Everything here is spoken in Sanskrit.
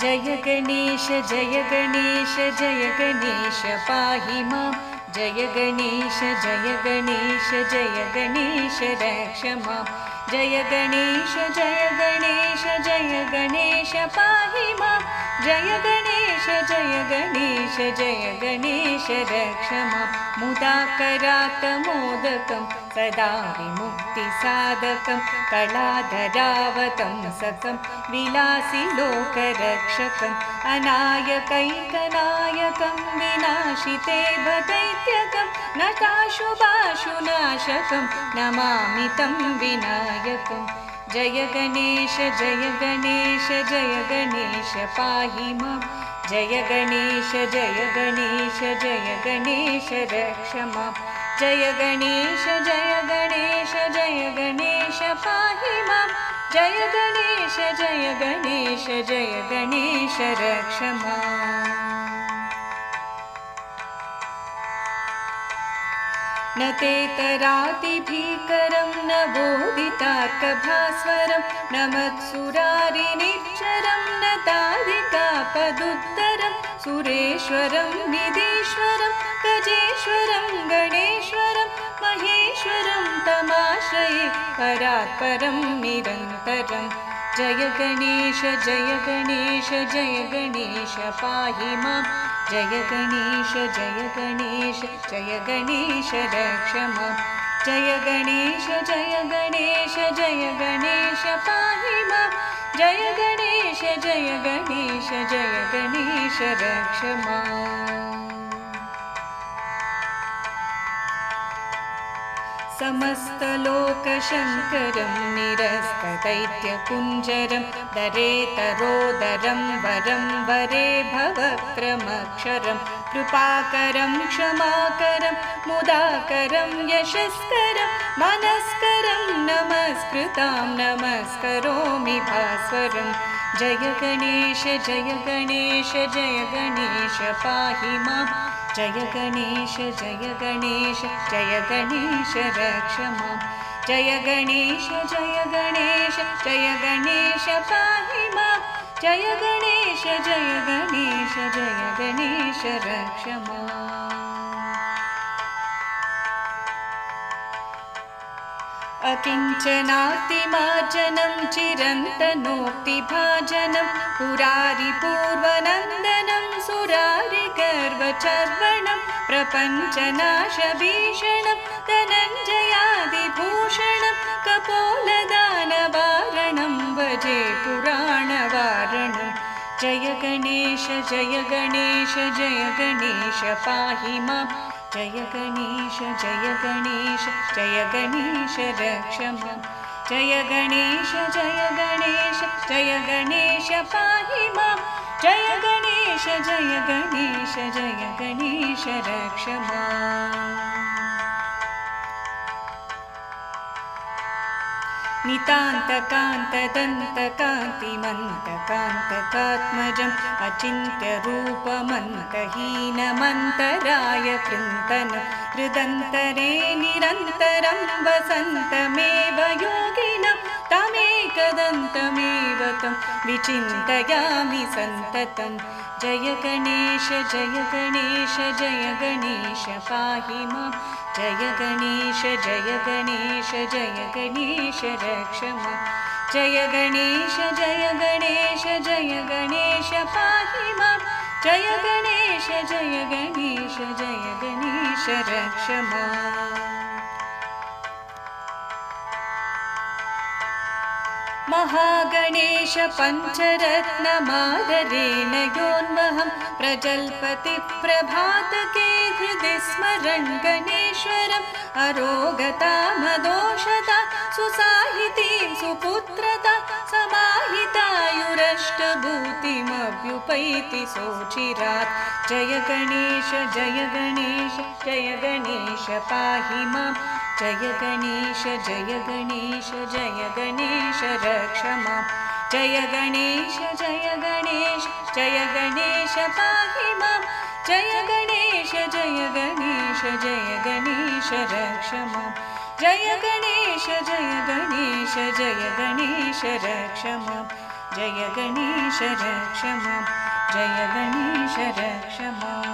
जय गणेश जय गणेश जय गणेश पाहि मां जय गणेश जय गणेश जय गणेश रक्ष मां जय गणेश जय गणेश जय गणेश पाहि मां जय गणेश जय गणेश जय गणेश रक्ष मां मुदाकरात् मोदकं सदा विमुक्तिसाधकं कलाधरावतं सकं विलासि लोकरक्षकम् अनायकैकनायकं विनाशिते दैत्यकं नताशुभाशुनाशकं नमामि तं विनायकम् जय गणेश जय गणेश जय गणेश पाहि मां जय गणेश जय गणेश जय गणेश रक्ष मां जय गणेश जय गणेश जय गणेश पाहि मां जय गणेश जय गणेश जय गणेश रक्ष मां न तेतरातिभीकरं न बोधितार्कभास्वरं न मत्सुरारिनिच्चरं न तादिकापदुत्तरं सुरेश्वरं निधीश्वरं गजेश्वरं गणेश्वरं महेश्वरं तमाश्रये परात्परं निरन्तरं जय गणेश जय गणेश जय गणेश पाहि मां जय गणेश जय गणेश जय गणेश रक्ष मां जय गणेश जय गणेश जय गणेश पाहि मां जय गणेश जय गणेश जय गणेश रक्ष मां समस्तलोकशङ्करं निरस्तदैत्यकुञ्जरं दरेतरोदरं वरं वरे भवक्रमक्षरं कृपाकरं क्षमाकरं मुदाकरं यशस्करं मनस्करं नमस्कृतां नमस्करोमि भास्वरं जय गणेश जय गणेश जय गणेश पाहि मां जय गणेश जय गणेश जय गणेश रक्ष मां जय गणेश जय गणेश जय गणेश पाहि मां जय गणेश जय गणेश जय गणेश रक्ष मां अकिञ्चनातिमार्जनं चिरन्तनोक्तिभाजनं पुरारिपूर्वनन्दनं सुरारिगर्वचर्वणं प्रपञ्चनाशभीषणं धनञ्जयादिभूषणं कपोलदानवारणं भजे पुराणवारणं जय गणेश जय गणेश जय गणेश पाहि मां जय गणेश जय गणेश जय गणेश रक्ष मां जय गणेश जय गणेश जय गणेश पाहि मां जय गणेश जय गणेश जय गणेश रक्ष मां नितान्तकान्तदन्तकान्तिमन्तकान्तकात्मजम् अचिन्त्यरूपमन्तहीनमन्तराय कृन्तनं हृदन्तरे निरन्तरं वसन्तमेव योगिनं तमेकदन्तमेव तं विचिन्तयामि सन्ततं जय गणेश जय गणेश जय गणेश पाहि मां जय गणेश जय गणेश जय गणेश रक्ष मां जय गणेश जय गणेश जय गणेश पाहि मां जय गणेश जय गणेश जय गणेश रक्ष मां महागणेश पञ्चरत्नमादरेण योन्वहं प्रजल्पति प्रभातके हृदि स्मरन् गणेश्वरम् अरोगतामदोषता सुसाहितीं सुपुत्रता समाहितायुरष्टभूतिमभ्युपैति सोचिरात् जय गणेश जय गणेश जय गणेश पाहि मां जय गणेश जय गणेश जय गणेश रक्ष मां जय गणेश जय गणेश जय गणेश पाहि मां जय गणेश जय गणेश जय गणेश रक्ष मां जय गणेश जय गणेश जय गणेश रक्ष मां जय गणेश रक्ष मां जय गणेश रक्ष मां